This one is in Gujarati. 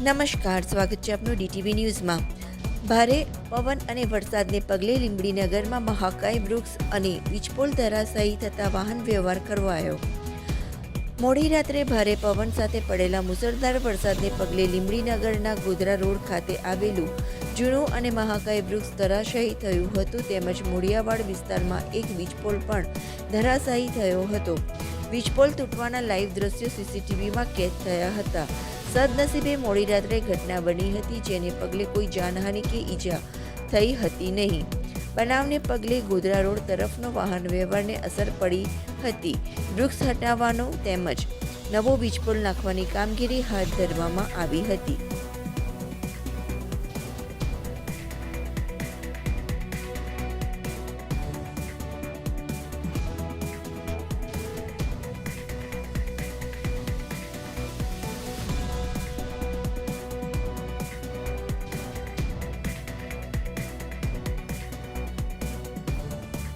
નમસ્કાર, સ્વાગત છે આપનું ડીટીવી ન્યૂઝમાં। ભારે પવન અને વરસાદને પગલે લીંબડીનગરમાં મહાકાય વૃક્ષ અને વીજપોલ ધરાશાયી થતાં વાહન વ્યવહાર ખોરવાયો। મોડી રાત્રે ભારે પવન સાથે પડેલા મુસળધાર વરસાદને પગલે લીંબડીનગરના ગોધરા રોડ ખાતે આવેલું જૂનું અને મહાકાય વૃક્ષ ધરાશાયી થયું હતું, તેમજ મોડિયાવાડ વિસ્તારમાં એક વીજપોલ પણ ધરાશાયી થયો હતો। વીજપોલ તૂટવાના લાઈવ દ્રશ્યો સીસીટીવીમાં કેદ થયા હતા। સદનસીબે મોડી રાત્રે ઘટના બની હતી, જેને પગલે કોઈ જાનહાનિ કે ઈજા થઈ હતી નહીં। બનાવને પગલે ગોધરા રોડ તરફનો વાહન વ્યવહારને અસર પડી હતી। વૃક્ષ હટાવવાનો તેમજ નવો વીજપોલ નાખવાની કામગીરી હાથ ધરવામાં આવી હતી।